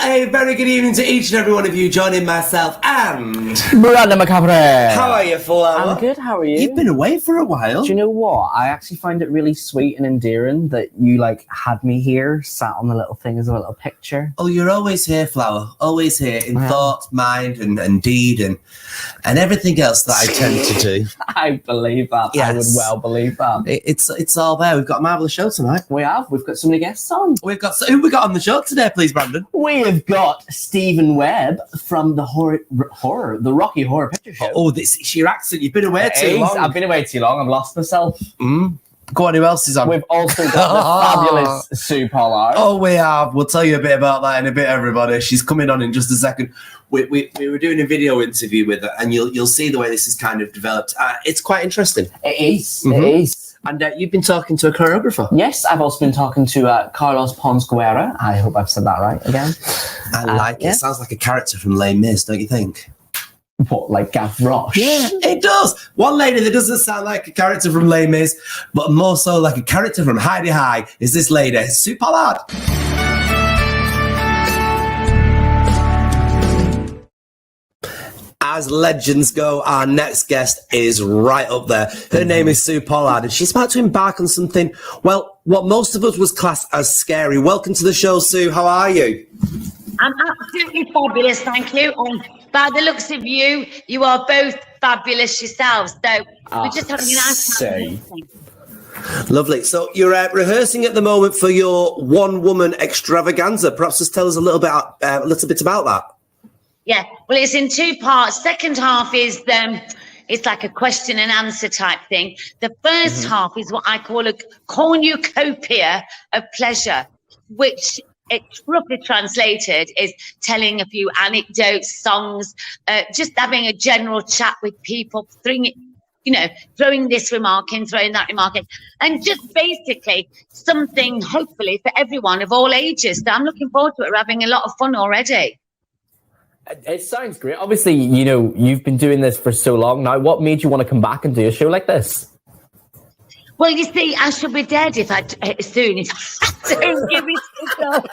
a very good evening to each and every one of you joining myself and... Miranda Macabre. How are you, Flower? I'm good, how are you? You've been away for a while. Do you know what? I actually find it really sweet and endearing that you, had me here, sat on the little thing as a little picture. Oh, you're always here, Flower. Always here in thought, mind, and deed, and everything else that I tend to do. I believe that. Yes. I would well believe that. It's all there. We've got a marvellous show tonight. We have. We've got so many guests on. Who we got on the show today, please, Brandon? We have got Stephen Webb from the the Rocky Horror Picture Show. Oh, it's your accent. You've been away too long. I've been away too long. I've lost myself. Go on, who else is on? We've also got the fabulous Sue Pollard. Oh, we have. We'll tell you a bit about that in a bit, everybody. She's coming on in just a second. We were doing a video interview with her, and you'll see the way this has kind of developed. It's quite interesting. It is. Mm-hmm. It is. And you've been talking to a choreographer. Yes, I've also been talking to Carlos Pons Guerra. I hope I've said that right again. I like it. It sounds like a character from Les Mis, don't you think? What, like Gav Roche? Yeah, it does. One lady that doesn't sound like a character from Les Mis, but more so like a character from Heidi High is this lady, Sue Pollard. As legends go, our next guest is right up there. Her name is Sue Pollard, and she's about to embark on something, well, what most of us was classed as scary. Welcome to the show, Sue. How are you? I'm absolutely fabulous, thank you. And by the looks of you, you are both fabulous yourselves. So we're just having a nice time. Lovely. So you're rehearsing at the moment for your one-woman extravaganza. Perhaps just tell us a little bit about that. Yeah, well, it's in two parts. Second half is it's like a question and answer type thing. The first half is what I call a cornucopia of pleasure, which it's roughly translated is telling a few anecdotes, songs, just having a general chat with people, throwing this remark in, throwing that remark in, and just basically something hopefully for everyone of all ages. So I'm looking forward to it. We're having a lot of fun already. It sounds great. Obviously, you've been doing this for so long now. What made you want to come back and do a show like this? Well, you see, I should be dead if I don't give it to go.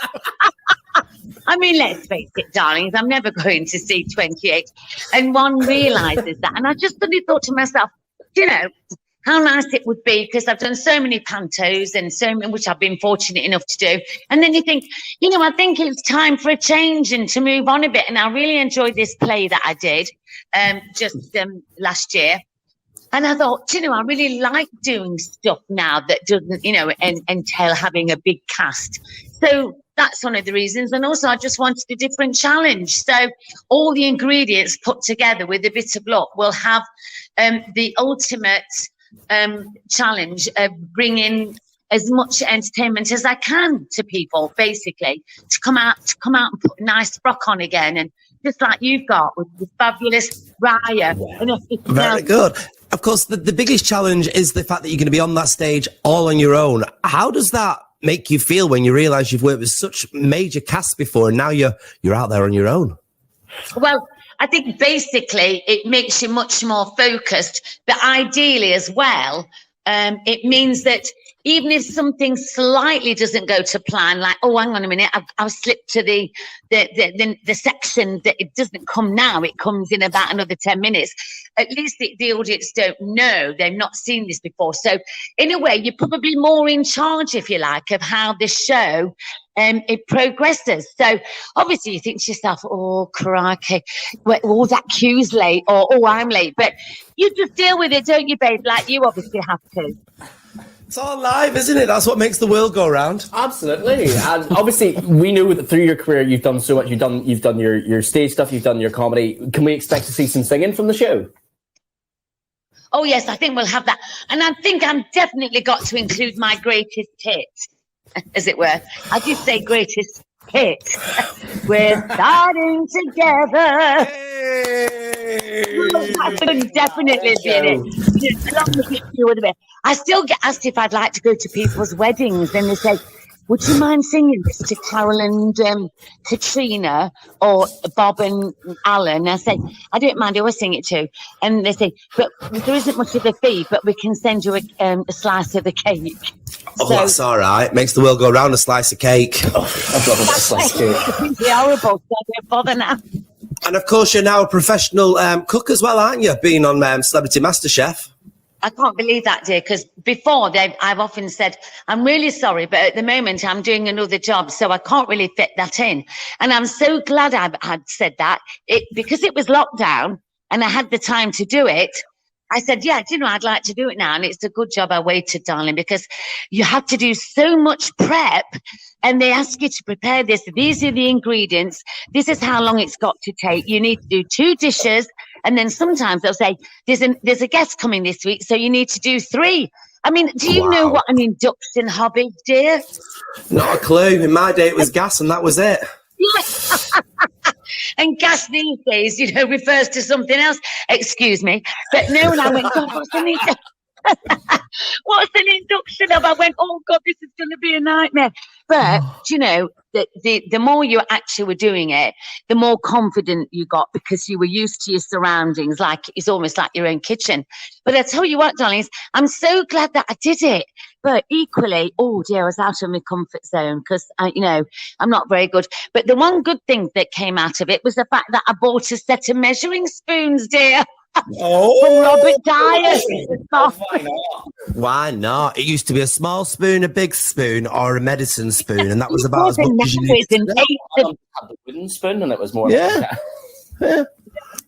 I mean, let's face it, darlings, I'm never going to see 28. And one realises that. And I just suddenly thought to myself, how nice it would be, because I've done so many pantos and so many, which I've been fortunate enough to do. And then you think, I think it's time for a change and to move on a bit. And I really enjoyed this play that I did just last year. And I thought, I really like doing stuff now that doesn't, entail having a big cast. So that's one of the reasons. And also I just wanted a different challenge. So all the ingredients put together with a bit of luck will have the ultimate challenge of bringing as much entertainment as I can to people, basically, to come out and put a nice frock on again, and just like you've got with the fabulous Raya. Very good. Of course, the biggest challenge is the fact that you're going to be on that stage all on your own. How does that make you feel when you realise you've worked with such major casts before and now you're out there on your own? Well, I think basically it makes you much more focused, but ideally as well, it means that even if something slightly doesn't go to plan, like, oh, hang on a minute, I've slipped to the section that it doesn't come now, it comes in about another 10 minutes. At least the audience don't know, they've not seen this before. So in a way, you're probably more in charge, if you like, of how the show it progresses. So obviously you think to yourself, oh, crikey, all that cue's late, or oh, I'm late. But you just deal with it, don't you, babe? Like you obviously have to. It's all live, isn't it? That's what makes the world go round. Absolutely. And obviously, we know that through your career, you've done so much. You've done your stage stuff. You've done your comedy. Can we expect to see some singing from the show? Oh, yes, I think we'll have that. And I think I'm definitely got to include my greatest hit, as it were. I did say greatest hit. We're starting together. I could definitely be in it. I still get asked if I'd like to go to people's weddings, and they say, would you mind singing this to Carol and Katrina or Bob and Alan? I say, I don't mind, I always sing it too. And they say, but there isn't much of a fee, but we can send you a slice of the cake. Oh, that's all right. Makes the world go round, a slice of cake. I'd love a slice of cake. It's horrible, so I don't bother now. And of course, you're now a professional cook as well, aren't you? Being on Celebrity MasterChef. I can't believe that, dear, because before I've often said, I'm really sorry, but at the moment I'm doing another job, so I can't really fit that in. And I'm so glad I had said that, because it was lockdown and I had the time to do it. I said, yeah, do you know, I'd like to do it now. And it's a good job I waited, darling, because you have to do so much prep and they ask you to prepare this. These are the ingredients. This is how long it's got to take. You need to do 2 dishes. And then sometimes they'll say, there's a guest coming this week, so you need to do 3. I mean, do you know what an induction hobby, dear? Not a clue. In my day, it was gas and that was it. Yeah. And gas these days, you know, refers to something else. Excuse me. But no, and I went, God, what's an induction of? I went, oh, God, this is going to be a nightmare. But, you know, the more you actually were doing it, the more confident you got because you were used to your surroundings. Like, it's almost like your own kitchen. But I tell you what, darlings, I'm so glad that I did it. But equally, oh dear, I was out of my comfort zone because, you know, I'm not very good. But the one good thing that came out of it was the fact that I bought a set of measuring spoons, dear. Oh, From Robert Dyer. Why not? Why not? It used to be a small spoon, a big spoon, or a medicine spoon, and that was about as much as you needed to know. I had the wooden spoon, and it was more. Yeah. Yeah.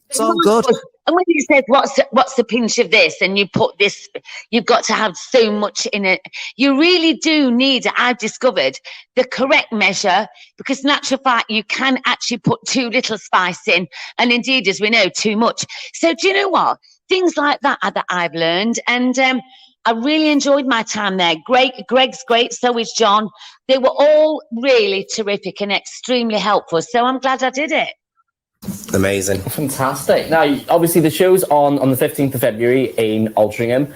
It's all good. And when you said, what's the pinch of this? And you put this, you've got to have so much in it. You really do need, I've discovered, the correct measure, because in actual fact, you can actually put too little spice in. And indeed, as we know, too much. So do you know what? Things like that I've learned. And I really enjoyed my time there. Greg's great. So is John. They were all really terrific and extremely helpful. So I'm glad I did it. Amazing. Fantastic. Now, obviously, the show's on the 15th of February in Altrincham.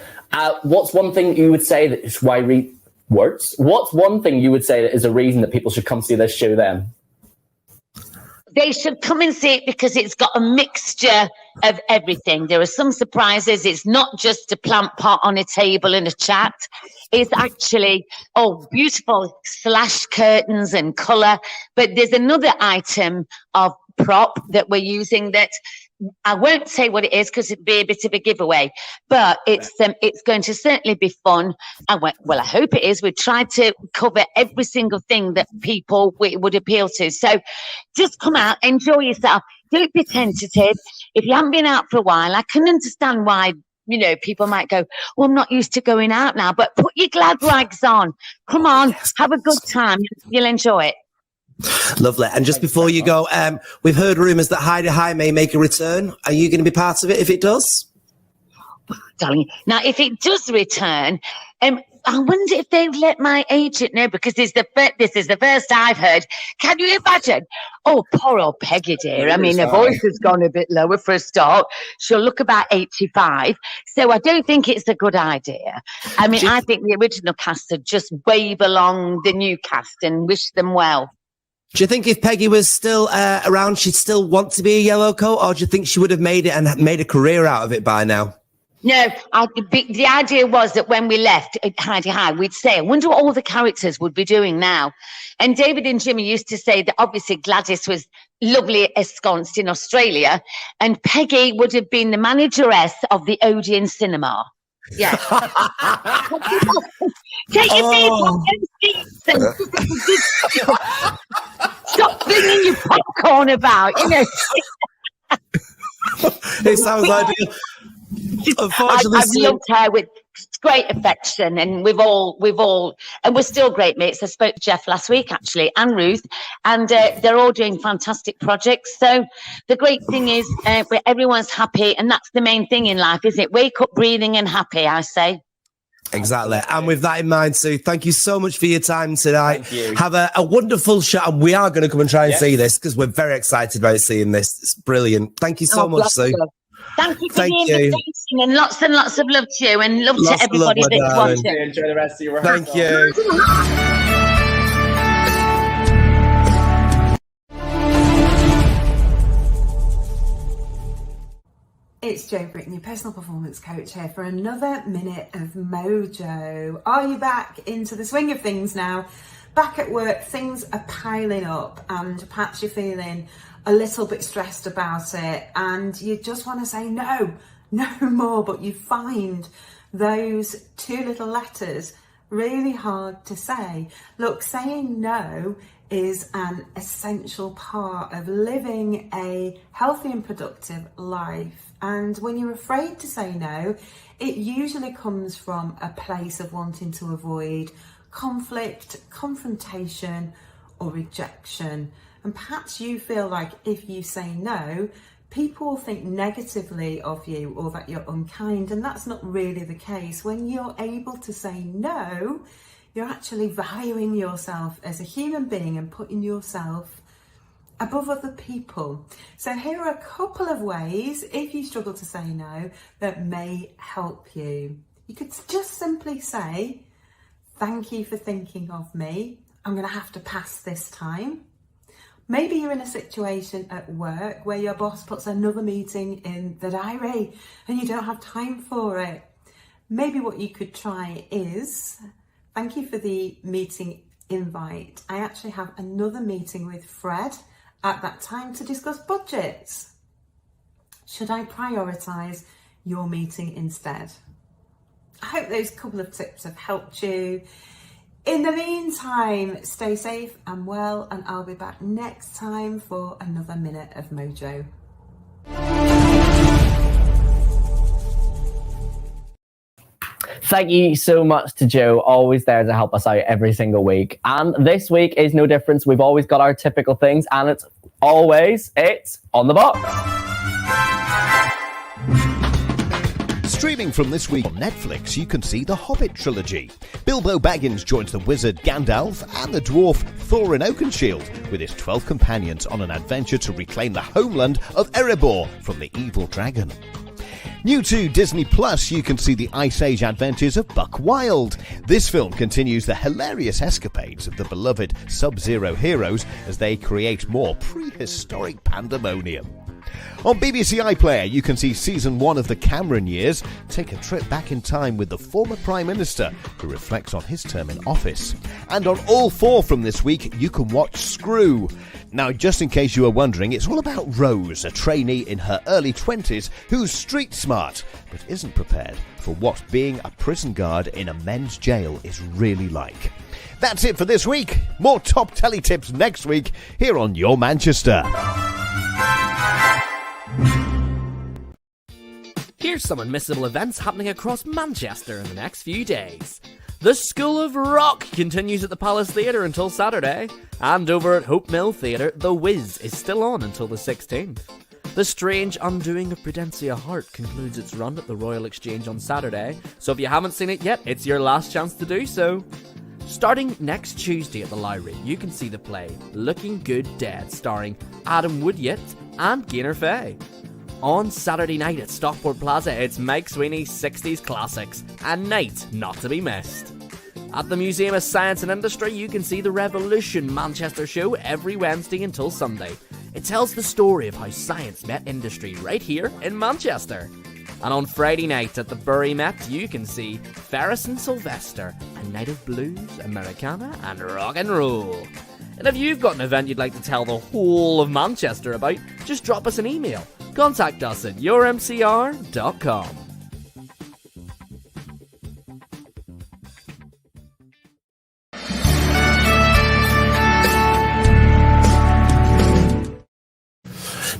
What's one thing you would say that is why words? What's one thing you would say that is a reason that people should come see this show then? They should come and see it because it's got a mixture of everything. There are some surprises. It's not just a plant pot on a table and a chat. It's actually, beautiful slash curtains and colour. But there's another item of prop that we're using that I won't say what it is because it'd be a bit of a giveaway, but it's going to certainly be fun. I went, well, I hope it is. We've tried to cover every single thing that people would appeal to. So just come out, enjoy yourself. Don't be tentative. If you haven't been out for a while, I can understand why, you know, people might go, well, I'm not used to going out now, but put your glad rags on. Come on, have a good time. You'll enjoy it. Lovely. And just before you go, we've heard rumours that Heidi High may make a return. Are you going to be part of it if it does? Darling, now if it does return, I wonder if they've let my agent know because this is the first I've heard. Can you imagine? Oh, poor old Peggy, dear. I mean, her voice has gone a bit lower for a start. She'll look about 85. So I don't think it's a good idea. I mean, I think the original cast should just wave along the new cast and wish them well. Do you think if Peggy was still around, she'd still want to be a yellow coat, or do you think she would have made it and made a career out of it by now? No, the idea was that when we left at Heidi High, we'd say, I wonder what all the characters would be doing now. And David and Jimmy used to say that obviously Gladys was lovely ensconced in Australia, and Peggy would have been the manageress of the Odeon Cinema. Yeah. Take your feet off those seats and stop flinging your popcorn about, you know. It sounds ideal. Unfortunately, I've loved her with great affection, and we've all, and we're still great mates. I spoke to Jeff last week, actually, and Ruth, and they're all doing fantastic projects. So the great thing is, everyone's happy, and that's the main thing in life, isn't it? Wake up, breathing, and happy, I say. Exactly. And with that in mind, Sue, thank you so much for your time tonight. Have a wonderful show. And we are going to come and try and see this because we're very excited about seeing this. It's brilliant. Thank you so much, Sue. Thank you for the invitation and lots of love to you and love to everybody that's watching. Enjoy the rest of your rehearsal. Thank you. It's Jo Britton, your personal performance coach here for another minute of mojo. Are you back into the swing of things now? Back at work, things are piling up and perhaps you're feeling a little bit stressed about it and you just want to say no more, but you find those two little letters really hard to say. Look, saying no is an essential part of living a healthy and productive life. And when you're afraid to say no, it usually comes from a place of wanting to avoid conflict, confrontation, or rejection. And perhaps you feel like if you say no, people will think negatively of you or that you're unkind. And that's not really the case. When you're able to say no, you're actually valuing yourself as a human being and putting yourself above other people. So here are a couple of ways, if you struggle to say no, that may help you. You could just simply say, thank you for thinking of me. I'm going to have to pass this time. Maybe you're in a situation at work where your boss puts another meeting in the diary and you don't have time for it. Maybe what you could try is, thank you for the meeting invite. I actually have another meeting with Fred at that time to discuss budgets. Should I prioritise your meeting instead? I hope those couple of tips have helped you. In the meantime, stay safe and well, and I'll be back next time for another minute of mojo. Thank you so much to Jo, always there to help us out every single week. And this week is no different. We've always got our typical things, and it's on the box. Streaming from this week on Netflix, you can see the Hobbit trilogy. Bilbo Baggins joins the wizard Gandalf and the dwarf Thorin Oakenshield with his 12 companions on an adventure to reclaim the homeland of Erebor from the evil dragon. New to Disney Plus, you can see the Ice Age adventures of Buck Wild. This film continues the hilarious escapades of the beloved Sub-Zero heroes as they create more prehistoric pandemonium. On BBC iPlayer, you can see Season 1 of The Cameron Years take a trip back in time with the former Prime Minister, who reflects on his term in office. And on All 4 from this week, you can watch Screw. Now, just in case you were wondering, it's all about Rose, a trainee in her early 20s who's street smart, but isn't prepared for what being a prison guard in a men's jail is really like. That's it for this week. More top telly tips next week here on Your Manchester. Here's some unmissable events happening across Manchester in the next few days. The School of Rock continues at the Palace Theatre until Saturday, and over at Hope Mill Theatre, The Wiz is still on until the 16th. The Strange Undoing of Prudencia Hart concludes its run at the Royal Exchange on Saturday, so if you haven't seen it yet, it's your last chance to do so. Starting next Tuesday at the Lowry, you can see the play Looking Good Dead, starring Adam Woodyett and Gaynor Faye. On Saturday night at Stockport Plaza, it's Mike Sweeney's 60s Classics, a night not to be missed. At the Museum of Science and Industry, you can see the Revolution Manchester show every Wednesday until Sunday. It tells the story of how science met industry right here in Manchester. And on Friday night at the Bury Met, you can see Ferris and Sylvester, a night of blues, Americana, and rock and roll. And if you've got an event you'd like to tell the whole of Manchester about, just drop us an email. Contact us at yourmcr.com.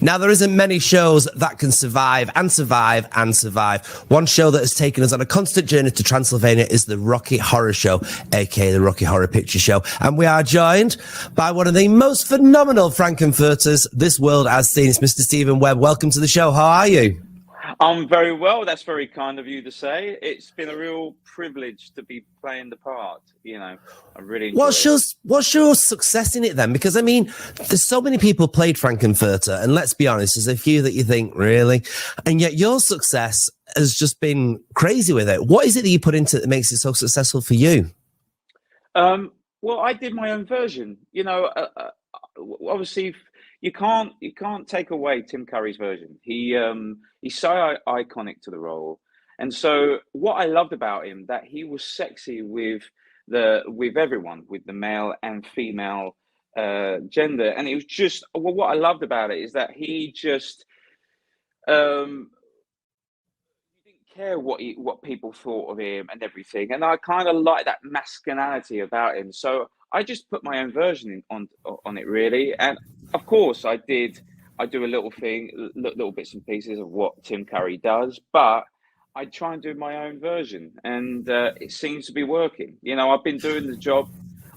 Now, there isn't many shows that can survive and survive and survive. One show that has taken us on a constant journey to Transylvania is the Rocky Horror Show, aka the Rocky Horror Picture Show. And we are joined by one of the most phenomenal Frankenfurters this world has seen. It's Mr. Stephen Webb. Welcome to the show. How are you? I'm very well. That's very kind of you to say. It's been a real privilege to be playing the part. You know, I really enjoy it. What's your success in it then? Because I mean, there's so many people played Frankenfurter, and let's be honest, there's a few that you think really, and yet your success has just been crazy with it. What is it that you put into it that makes it so successful for you? Well, I did my own version. You know, obviously, you can't take away Tim Curry's version. He's so iconic to the role, and so what I loved about him that he was sexy with everyone, with the male and female gender, and it was just what I loved about it is that he just he didn't care what people thought of him and everything, and I kind of like that masculinity about him. So I just put my own version on it really, and of course I do a little little bits and pieces of what Tim Curry does, but I try and do my own version, and it seems to be working. You know, I've been doing the job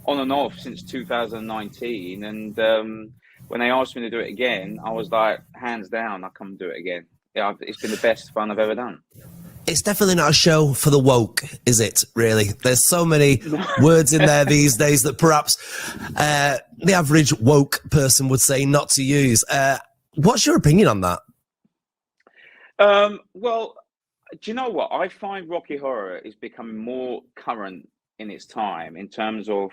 on and off since 2019, and when they asked me to do it again, I was like, hands down, I'll come and do it again. Yeah, it's been the best fun I've ever done. It's definitely not a show for the woke, is it, really? There's so many words in there these days that perhaps the average woke person would say not to use. What's your opinion on that? Well, do you know what? I find Rocky Horror is becoming more current in its time in terms of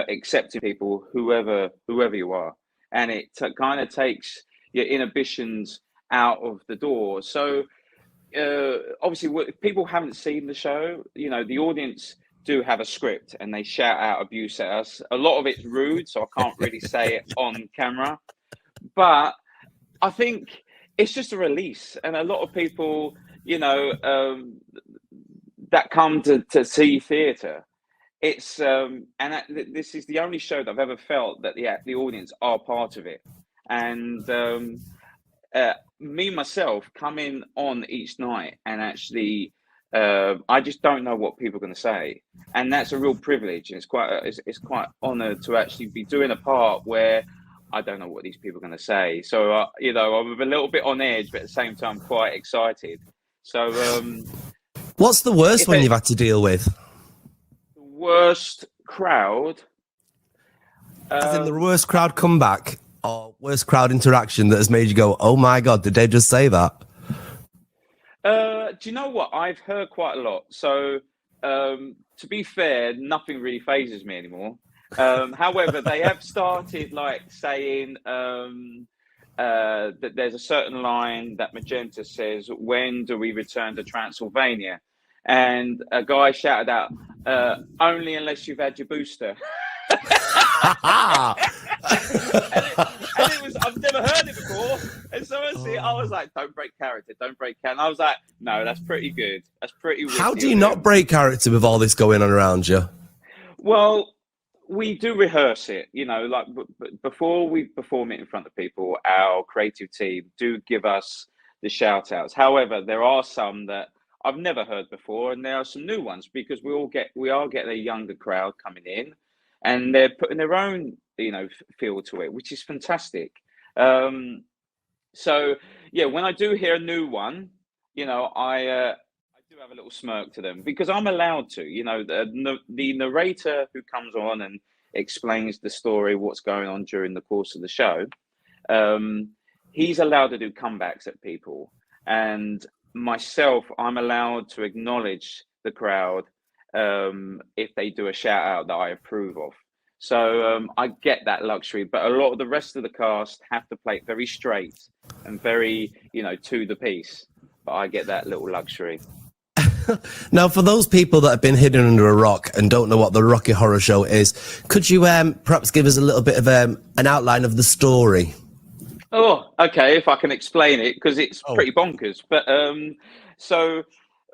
accepting people, whoever you are. And it kind of takes your inhibitions out of the door. So obviously, if people haven't seen the show, you know, the audience do have a script and they shout out abuse at us. A lot of it's rude, so I can't really say it on camera. But I think it's just a release. And a lot of people, you know, that come to see theatre, it's this is the only show that I've ever felt that the audience are part of it. And me myself coming on each night and actually I just don't know what people are going to say, and that's a real privilege. It's quite honoured to actually be doing a part where I don't know what these people are going to say. So you know, I'm a little bit on edge, but at the same time quite excited. So what's the worst one you've had to deal with? The worst crowd, as in the worst crowd comeback or worst crowd interaction that has made you go, oh my god, did they just say that? Do you know what? I've heard quite a lot. So to be fair, nothing really phases me anymore. However, they have started like saying that there's a certain line that Magenta says, when do we return to Transylvania? And a guy shouted out, only unless you've had your booster. and it was, I've never heard it before, and so I was like, don't break character. And I was like, no, that's pretty good, that's pretty witty. How do you not break character with all this going on around you? Well, we do rehearse it, you know, like before we perform it in front of people, our creative team do give us the shout outs. However, there are some that I've never heard before, and there are some new ones, because we are getting a younger crowd coming in, and they're putting their own, you know, feel to it, which is fantastic. So yeah, when I do hear a new one, you know, I do have a little smirk to them, because I'm allowed to, you know, the narrator who comes on and explains the story, what's going on during the course of the show, he's allowed to do comebacks at people, and myself, I'm allowed to acknowledge the crowd if they do a shout out that I approve of. So I get that luxury, but a lot of the rest of the cast have to play it very straight and very, you know, to the piece. But I get that little luxury. Now, for those people that have been hidden under a rock and don't know what the Rocky Horror Show is, could you perhaps give us a little bit of an outline of the story? Oh, okay, if I can explain it, because it's pretty bonkers. But so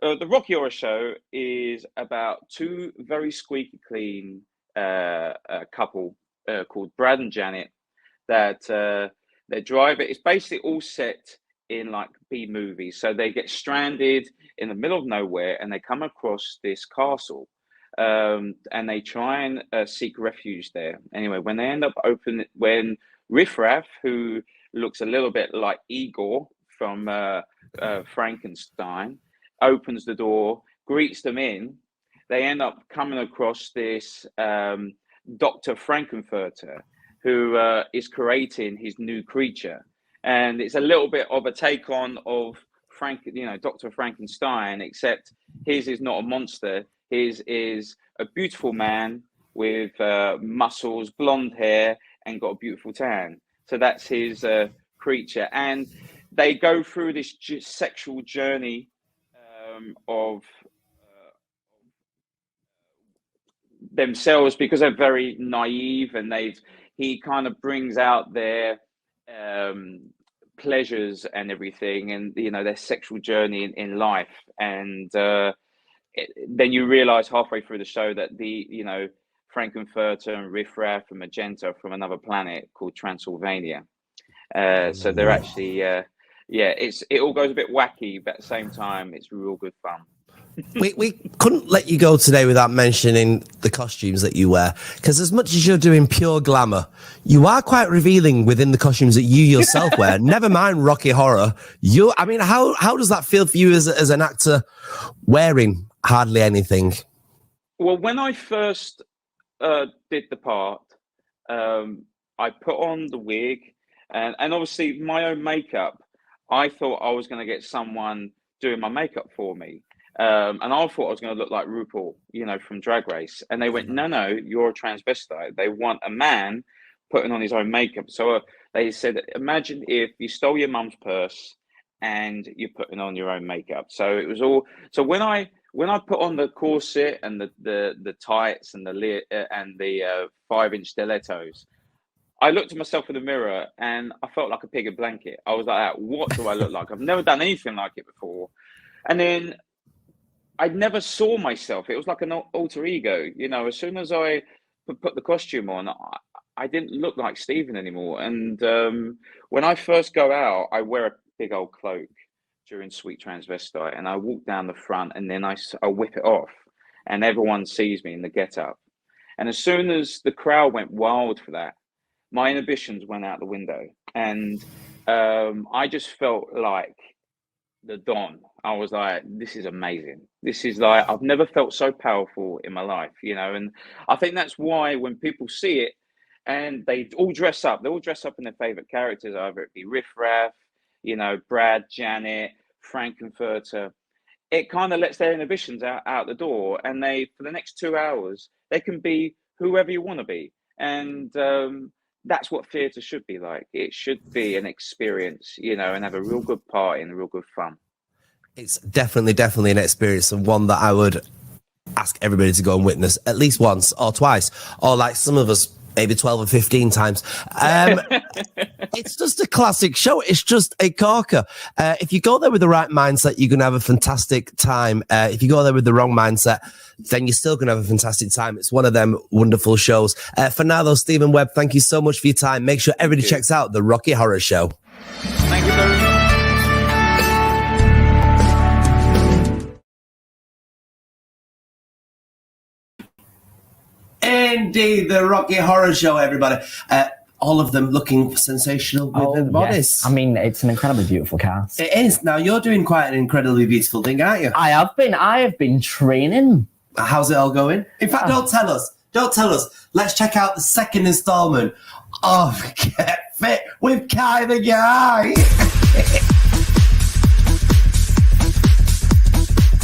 the Rocky Horror Show is about two very squeaky clean couple called Brad and Janet that they drive it. It's basically all set in like B movies. So they get stranded in the middle of nowhere, and they come across this castle, and they try and seek refuge there. Anyway, when they end up when Riff Raff, who looks a little bit like Igor from Frankenstein, opens the door, greets them in, they end up coming across this Dr. Frankenfurter, who is creating his new creature. And it's a little bit of a take on of Dr. Frankenstein, except his is not a monster. His is a beautiful man with muscles, blonde hair, and got a beautiful tan. So that's his creature, and they go through this sexual journey of themselves, because they're very naive, and he kind of brings out their pleasures and everything, and their sexual journey in life, and then you realize halfway through the show that Frankenfurter and Riff Raff and Magenta are from another planet called Transylvania. So they're actually it all goes a bit wacky, but at the same time it's real good fun. We couldn't let you go today without mentioning the costumes that you wear, because as much as you're doing pure glamour, you are quite revealing within the costumes that you yourself wear. Never mind Rocky Horror. How does that feel for you as an actor wearing hardly anything? Well, when I first did the part, I put on the wig and obviously my own makeup. I thought I was going to get someone doing my makeup for me. And I thought I was going to look like RuPaul, from Drag Race. And they went, no, you're a transvestite. They want a man putting on his own makeup. So they said, imagine if you stole your mum's purse and you're putting on your own makeup. So it was all. So when I put on the corset and the tights and the 5-inch stilettos, I looked at myself in the mirror and I felt like a pig in a blanket. I was like, what do I look like? I've never done anything like it before. And then I never saw myself. It was like an alter ego. As soon as I put the costume on, I didn't look like Stephen anymore. And when I first go out, I wear a big old cloak during Sweet Transvestite, and I walk down the front, and then I whip it off, and everyone sees me in the get-up. And as soon as the crowd went wild for that, my inhibitions went out the window, and I just felt like the Don. I was like, this is amazing. This is like, I've never felt so powerful in my life, and I think that's why when people see it and they all dress up in their favorite characters, either it be Riff Raff, Brad, Janet, Frankenfurter, it kind of lets their inhibitions out the door, and they, for the next 2 hours, they can be whoever you want to be. And that's what theatre should be like. It should be an experience, and have a real good party and real good fun. It's definitely an experience, and one that I would ask everybody to go and witness at least once or twice, or like some of us, maybe 12 or 15 times. It's just a classic show. It's just a corker. If you go there with the right mindset, you're going to have a fantastic time. If you go there with the wrong mindset, then you're still going to have a fantastic time. It's one of them wonderful shows. For now, though, Stephen Webb, thank you so much for your time. Make sure everybody checks out the Rocky Horror Show. Thank you very much. Indeed, the Rocky Horror Show, everybody. All of them looking sensational with their bodies. Yes. I mean, it's an incredibly beautiful cast. It is. Now, you're doing quite an incredibly beautiful thing, aren't you? I have been training. How's it all going? In fact, don't tell us. Let's check out the second installment of Get Fit with Kai the Guy.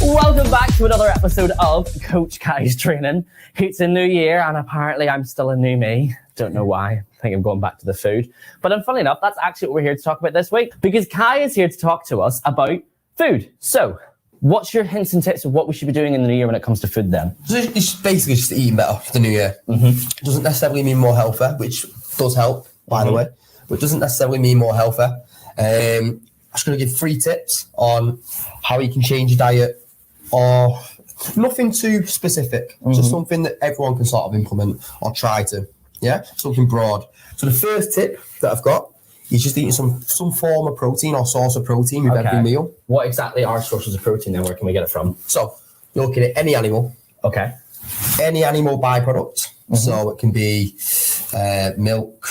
Welcome back to another episode of Coach Kai's Training. It's a new year, and apparently I'm still a new me. Don't know why. I think I'm going back to the food. But funnily enough, that's actually what we're here to talk about this week, because Kai is here to talk to us about food. So, what's your hints and tips of what we should be doing in the new year when it comes to food then? So it's basically just eating better for the new year. Mm-hmm. It doesn't necessarily mean more healthy, which does help, by the way, but it doesn't necessarily mean more healthy. I'm just going to give 3 tips on how you can change your diet, or nothing too specific, just something that everyone can sort of implement or try to, something broad. So the first tip that I've got is just eating some form of protein or source of protein with every meal. What exactly are sources of protein then? Where can we get it from? So you're looking at any animal. Okay. Any animal byproduct. So it can be milk,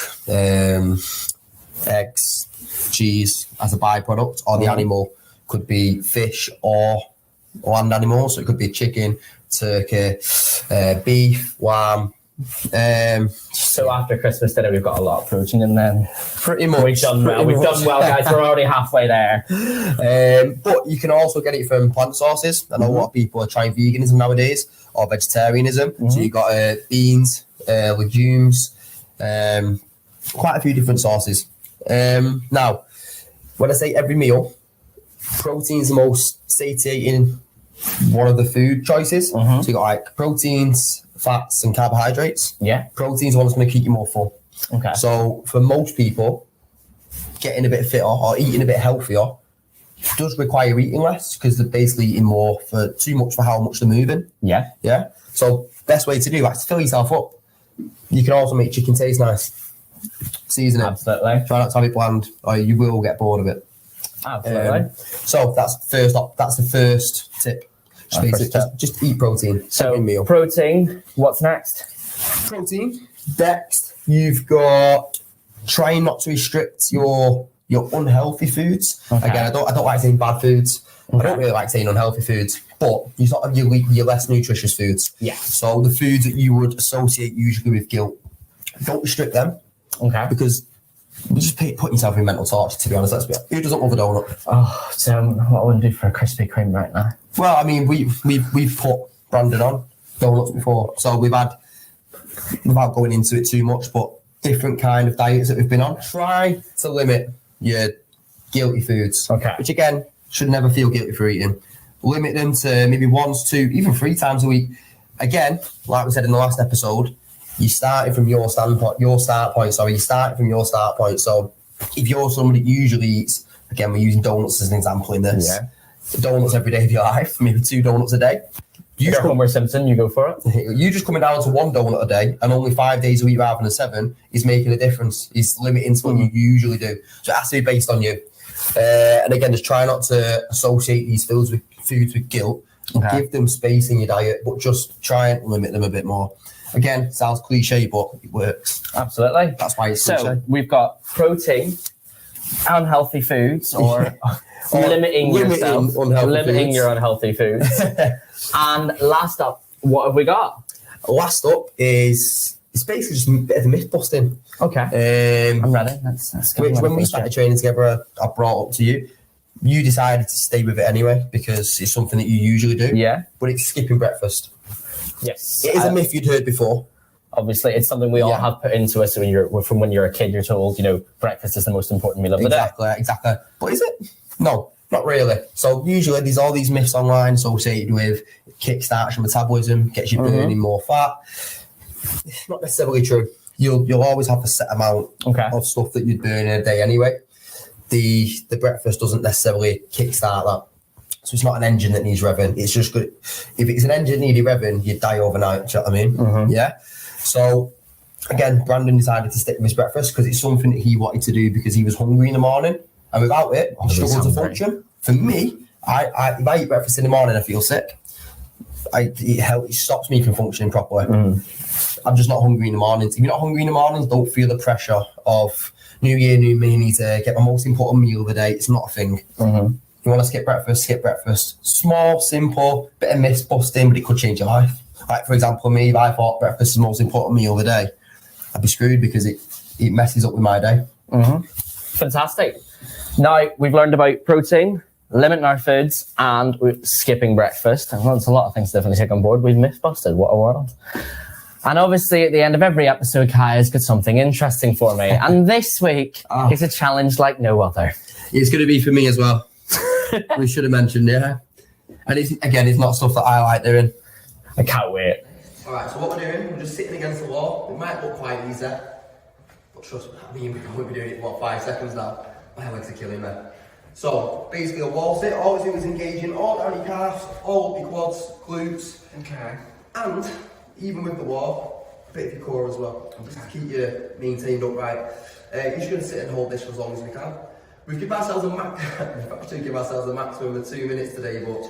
eggs, cheese as a byproduct, or the animal could be fish or land animals. So it could be chicken, turkey, beef, lamb. So after Christmas dinner, we've got a lot of protein in then. Pretty much. We've done well, guys. We're already halfway there. But you can also get it from plant sources. I know a lot of people are trying veganism nowadays, or vegetarianism. So you got beans, legumes, quite a few different sources. Now, when I say every meal, protein's the most satiating one of the food choices. So you got like proteins, fats, and carbohydrates. Yeah. Protein's the one that's going to keep you more full. Okay. So for most people, getting a bit fitter or eating a bit healthier does require eating less because they're basically eating more for too much for how much they're moving. Yeah. Yeah. So best way to do that is to fill yourself up. You can also make chicken taste nice. Season it. Absolutely. Try not to have it bland or you will get bored of it. Absolutely. So that's the first tip. Just eat protein. So every meal. protein. What's next? Protein. Next, you've got trying not to restrict your unhealthy foods. Okay. Again, I don't like saying bad foods. I don't really like saying unhealthy foods, but you sort of your less nutritious foods. Yeah. So the foods that you would associate usually with guilt, don't restrict them. Okay. Because you just putting yourself in mental torture. To be honest, who doesn't love a donut? Oh, so what I want to do for a Krispy Kreme right now? Well, I mean, we've put Brandon on donuts before, so we've had, without going into it too much, but different kind of diets that we've been on. Try to limit your guilty foods. Okay. Which again, should never feel guilty for eating. Limit them to maybe 1, 2, even 3 times a week. Again, like we said in the last episode, you started from your start point. You started from your start point. So if you're somebody that usually eats, again, we're using donuts as an example in this. Yeah. Donuts every day of your life, maybe 2 donuts a day. You're Homer Simpson, you go for it. You just coming down to 1 donut a day and only 5 days a week rather than 7 is making a difference. Is limiting to what you usually do. So it has to be based on you. And again, just try not to associate these foods with guilt. Okay. Give them space in your diet, but just try and limit them a bit more. Again, sounds cliche, but it works. Absolutely. That's why it's so. cliche. We've got protein, unhealthy foods, or limiting yourself, limiting your unhealthy foods. And last up, what have we got? Last up is it's basically just a bit of myth busting. Okay. I'm ready. Let's which when we started training together, I brought up to you. You decided to stay with it anyway because it's something that you usually do. Yeah. But it's skipping breakfast. Yes. It is a myth you'd heard before. Obviously, it's something we all have put into us. So from when you're a kid, you're told, breakfast is the most important meal of the day. Exactly. But is it? No, not really. So usually there's all these myths online associated with kickstarts your metabolism, gets you burning more fat. It's not necessarily true. You'll always have a set amount of stuff that you'd burn in a day anyway. The breakfast doesn't necessarily kickstart that. So it's not an engine that needs revving. It's just good. If it's an engine that needed revving, you'd die overnight. Do you know what I mean? Yeah. So again, Brandon decided to stick with his breakfast because it's something that he wanted to do because he was hungry in the morning. And without it, I struggle to function. For me, if I eat breakfast in the morning, I feel sick. It stops me from functioning properly. I'm just not hungry in the mornings. If you're not hungry in the mornings, don't feel the pressure of new year, new me, need to get my most important meal of the day. It's not a thing. You want to skip breakfast. Small, simple, bit of myth busting, but it could change your life. Like, for example, me, if I thought breakfast is the most important meal of the day, I'd be screwed because it messes up with my day. Fantastic. Now, we've learned about protein, limiting our foods, and skipping breakfast. And that's a lot of things to definitely take on board. We've myth busted. What a world. And obviously, at the end of every episode, Kaya's got something interesting for me. And this week is a challenge like no other. It's going to be for me as well. We should have mentioned, yeah. And it's not stuff that I like doing. I can't wait. All right, so what we're doing, we're just sitting against the wall. It might look quite easy, but trust me, we won't be doing it for 5 seconds now. My legs are killing me. So basically, a wall sit. All we do is engaging all down your calves, all up your quads, glutes. Okay. And even with the wall, a bit of your core as well, just to keep you maintained upright. You're just going to sit and hold this for as long as we can. We've given ourselves a maximum of 2 minutes today, but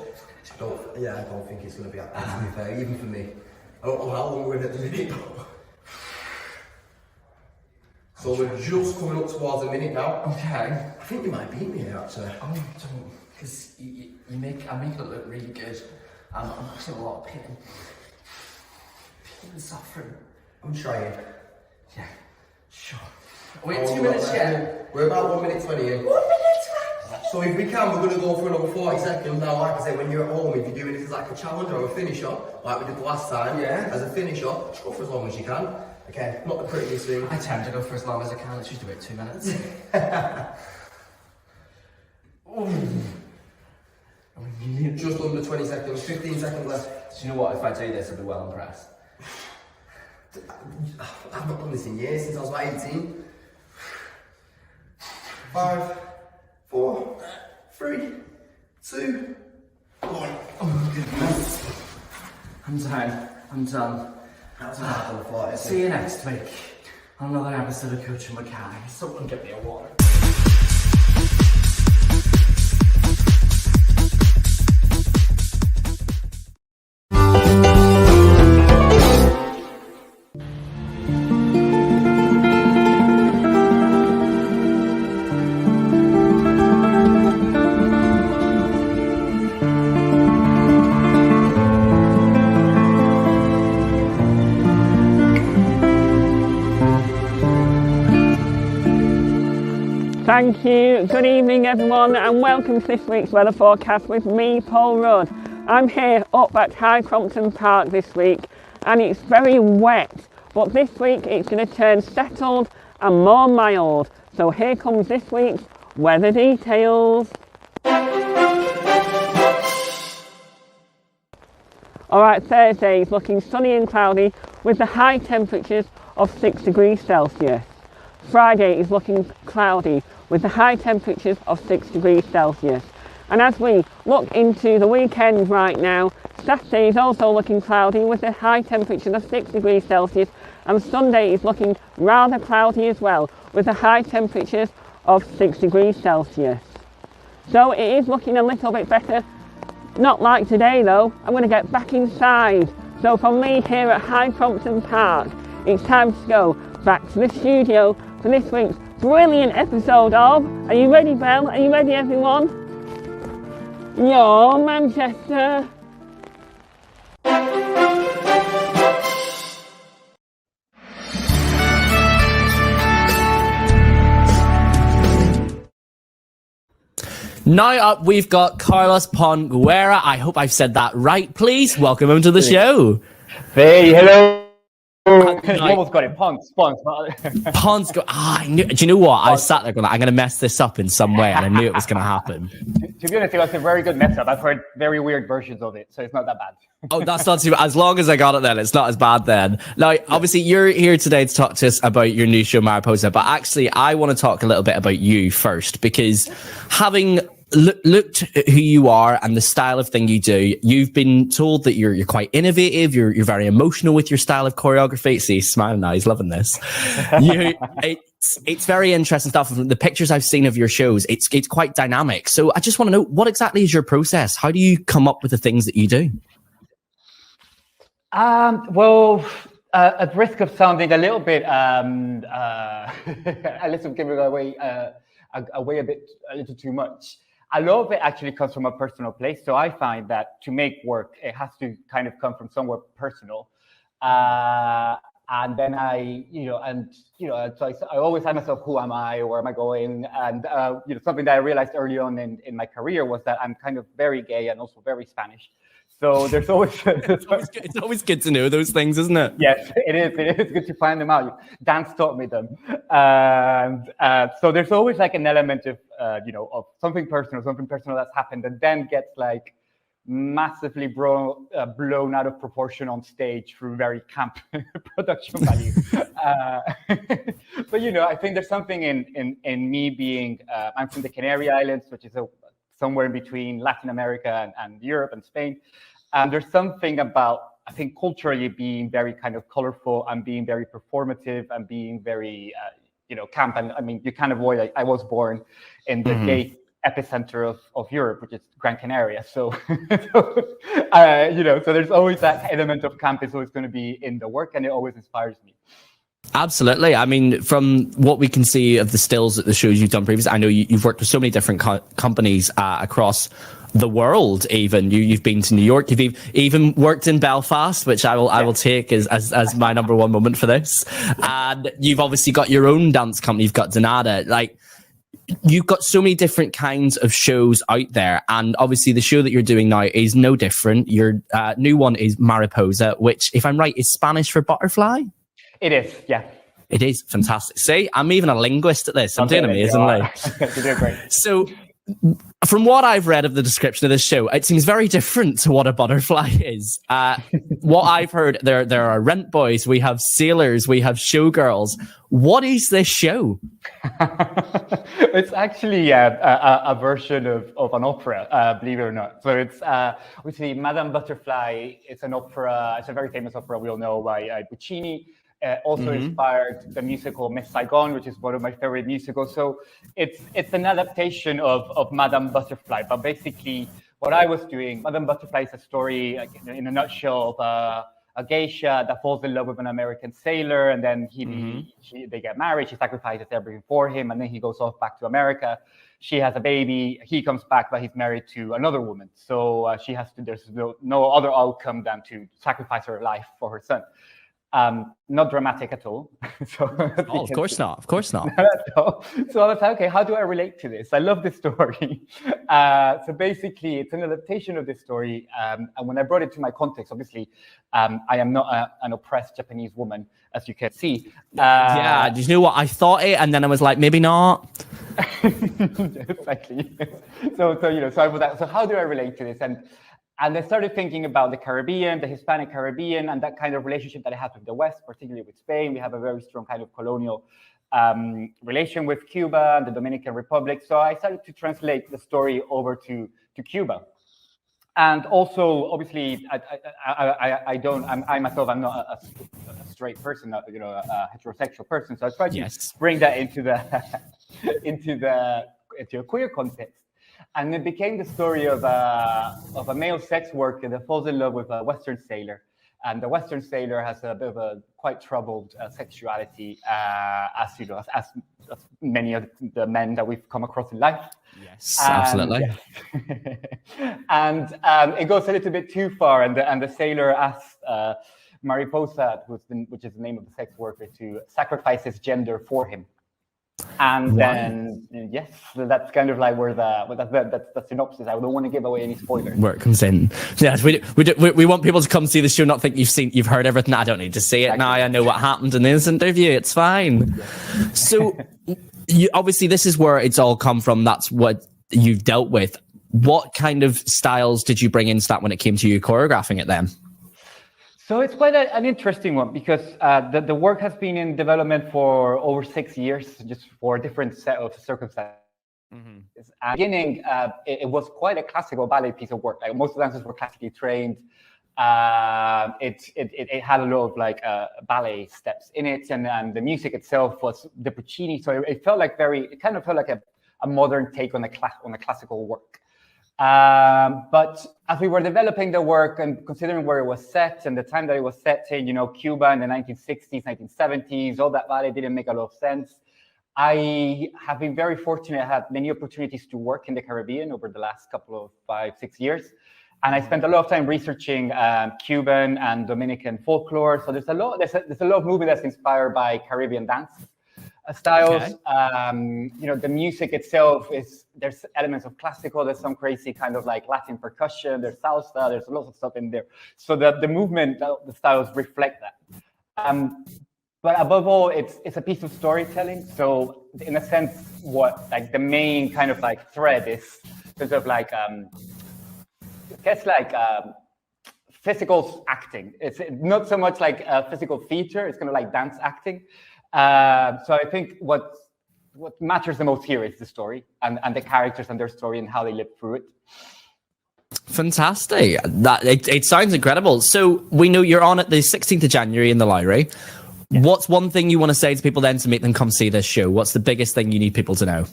I don't think it's going to be absolutely fair, even for me. I don't know how long we're in at the minute. So we're just coming up towards a minute now. Okay. I think you might beat me here, actually. Oh, don't, because I make it look really good. I'm actually a lot of pain. Pain and suffering. I'm trying. Yeah, sure. Wait, 2 minutes yet? We're about 1 minute 20 in. 1 minute 20? So if we can, we're going to go for another 40 seconds. Now, like I said, when you're at home, if you're doing this as like a challenge or a finisher, like we did the last time, as a finisher, just go for as long as you can. Okay, not the prettiest thing. I tend to go for as long as I can. It's just about 2 minutes. Just under 20 seconds, 15 seconds left. Do you know what? If I do this, I'll be well impressed. I've not done this in years, since I was like 18. 5, 4, 3, 2, 1. Oh, goodness. I'm done. I'm done. That's not on the fly. See you next week on another episode of Coach and Mackay. Someone get me a water. Thank you. Good evening, everyone, and welcome to this week's weather forecast with me, Paul Rudd. I'm here up at High Crompton Park this week, and it's very wet, but this week it's going to turn settled and more mild. So here comes this week's weather details. Alright, Thursday is looking sunny and cloudy with the high temperatures of 6 degrees Celsius. Friday is looking cloudy with the high temperatures of 6 degrees Celsius. And as we look into the weekend right now, Saturday is also looking cloudy with a high temperature of 6 degrees Celsius, and Sunday is looking rather cloudy as well with the high temperatures of 6 degrees Celsius. So it is looking a little bit better. Not like today though. I'm going to get back inside. So from me here at High Crompton Park, it's time to go back to the studio for this week's brilliant episode of, are you ready, Belle? Are you ready, everyone? Yo, Manchester. Now up, we've got Carlos Ponguera. I hope I've said that right. Please welcome him to the show. Hey, hello. You almost got it. Ponce. Do you know what? I was sat there going, I'm going to mess this up in some way, and I knew it was going to happen. To be honest, it was a very good mess up. I've heard very weird versions of it, so it's not that bad. Oh, that's not too bad. As long as I got it then, it's not as bad then. Now, obviously, you're here today to talk to us about your new show, Mariposa, but actually, I want to talk a little bit about you first, because having looked at who you are and the style of thing you do, you've been told that you're quite innovative, you're very emotional with your style of choreography. See, he's smiling now, he's loving this. It's very interesting stuff. From the pictures I've seen of your shows, it's quite dynamic. So I just want to know, what exactly is your process? How do you come up with the things that you do? Well, at risk of sounding a little bit, a little giving away a little too much, a lot of it actually comes from a personal place. So I find that to make work, it has to kind of come from somewhere personal. And then so I always ask myself, who am I? Where am I going? And, something that I realized early on in my career was that I'm kind of very gay and also very Spanish. So there's always it's always good to know those things, isn't it? Yes, it is. It is good to find them out. Dance taught me them. So there's always like an element of of something personal that's happened and then gets like massively blown out of proportion on stage through very camp production value. But I think there's something in me being. I'm from the Canary Islands, which is somewhere in between Latin America and Europe and Spain. And there's something about, I think, culturally being very kind of colorful and being very performative and being very, camp. And I mean, you can't avoid, I was born in the gay epicenter of Europe, which is Gran Canaria. So, so there's always that element of camp is always going to be in the work, and it always inspires me. Absolutely. I mean, from what we can see of the stills at the shows you've done previously, I know you've worked with so many different companies across the world. Even you've been to New York. You've even worked in Belfast, which I will take as my number one moment for this. And you've obviously got your own dance company. You've got Donada. Like, you've got so many different kinds of shows out there, and obviously the show that you're doing now is no different. Your new one is Mariposa, which, if I'm right, is Spanish for butterfly. It is, yeah. It is fantastic. See, I'm even a linguist at this. I'm doing amazingly. You're doing great. So, from what I've read of the description of this show, it seems very different to what a butterfly is. What I've heard, there are rent boys, we have sailors, we have showgirls. What is this show? It's actually a version of an opera, believe it or not. So it's obviously Madame Butterfly. It's an opera. It's a very famous opera we all know by Puccini. Also inspired the musical Miss Saigon, which is one of my favorite musicals. So it's an adaptation of Madame Butterfly. But basically, what I was doing, Madame Butterfly is a story, in a nutshell, of a geisha that falls in love with an American sailor, and then they get married. She sacrifices everything for him, and then he goes off back to America. She has a baby. He comes back, but he's married to another woman. So she has to. There's no other outcome than to sacrifice her life for her son. Not dramatic at all. Of course not. Of course not. So I was like, okay, how do I relate to this? I love this story. So basically, it's an adaptation of this story. And when I brought it to my context, obviously, I am not an oppressed Japanese woman, as you can see. Yeah, do you know what? I thought it, and then I was like, maybe not. Exactly. So I was like, so how do I relate to this? And I started thinking about the Caribbean, the Hispanic Caribbean, and that kind of relationship that I have with the West, particularly with Spain. We have a very strong kind of colonial relation with Cuba and the Dominican Republic. So I started to translate the story over to Cuba. And also, obviously, I myself, I'm not a straight person, not a heterosexual person. So I tried to bring that into a queer context. And it became the story of a male sex worker that falls in love with a Western sailor. And the Western sailor has a bit of a quite troubled sexuality, as many of the men that we've come across in life. Yes, absolutely. And it goes a little bit too far, and the sailor asks Mariposa, which is the name of the sex worker, to sacrifice his gender for him. And then, yes, so that's kind of like where that's the synopsis. I don't want to give away any spoilers. Where it comes in. Yes, we want people to come see the show, not think you've heard everything. I don't need to say it now. I know what happened in this interview. It's fine. So, obviously, this is where it's all come from. That's what you've dealt with. What kind of styles did you bring into that when it came to you choreographing it then? So it's quite an interesting one because the work has been in development for over 6 years, just for a different set of circumstances. At the beginning, it was quite a classical ballet piece of work. Like most of the dancers were classically trained. It had a lot of ballet steps in it, and the music itself was the Puccini. So it kind of felt like a modern take on the classical work. But as we were developing the work and considering where it was set and the time that it was set in, Cuba in the 1960s, 1970s, all that ballet didn't make a lot of sense. I have been very fortunate. I had many opportunities to work in the Caribbean over the last couple of 5-6 years. And I spent a lot of time researching Cuban and Dominican folklore. So there's a lot of movement that's inspired by Caribbean dance styles. Okay. The music itself there's elements of classical. There's some crazy kind of like Latin percussion. There's salsa. There's lots of stuff in there. So the movement, the styles reflect that. But above all, it's a piece of storytelling. So in a sense, what the main kind of thread is sort of physical acting. It's not so much like a physical feature. It's kind of like dance acting. So I think what matters the most here is the story and the characters and their story and how they live through it. Fantastic. It sounds incredible. So we know you're on at the 16th of January in the Lowry. Yes. What's one thing you want to say to people then to make them come see this show? What's the biggest thing you need people to know?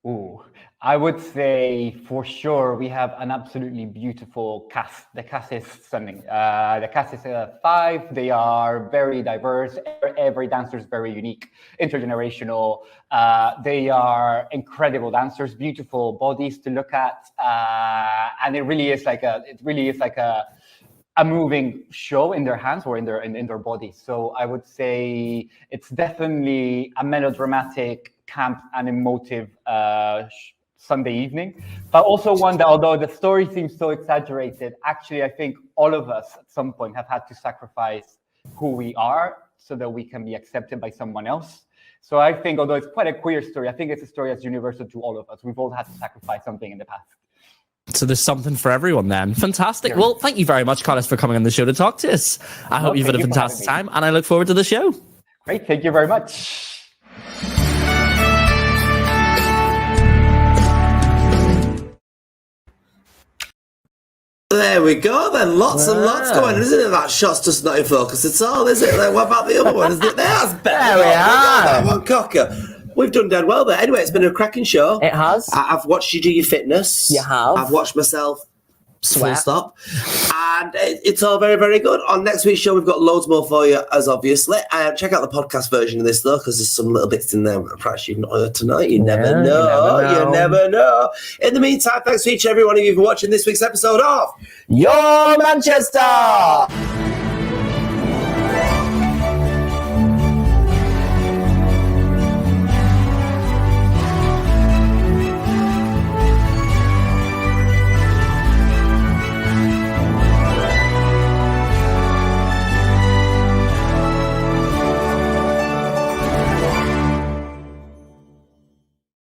Ooh, I would say for sure we have an absolutely beautiful cast. The cast is stunning. The cast is 5. They are very diverse. Every dancer is very unique, intergenerational. They are incredible dancers, beautiful bodies to look at, and it really is like a moving show in their hands or in their bodies. So I would say it's definitely a melodramatic, camp, and emotive Sunday evening, but also one that, although the story seems so exaggerated, actually I think all of us at some point have had to sacrifice who we are so that we can be accepted by someone else. So I think, although it's quite a queer story, I think it's a story that's universal to all of us. We've all had to sacrifice something in the past. So there's something for everyone then. Fantastic. Yeah. Well, thank you very much, Carlos, for coming on the show to talk to us. I hope you've had a fantastic time, and I look forward to the show. Great. Thank you very much. There we go then. Lots and lots going on, isn't it? That shot's just not in focus at all, is it? Like, what about the other one? Is it? That's better. There we are. That one cocker. We've done dead well there. Anyway, it's been a cracking show. It has. I've watched you do your fitness. You have. I've watched myself sweat. Full stop. And it's all very, very good. On next week's show, we've got loads more for you, as obviously. Check out the podcast version of this, though, because there's some little bits in there perhaps you've not heard tonight. You never know. You never know. In the meantime, thanks to each and every one of you for watching this week's episode of Your Manchester!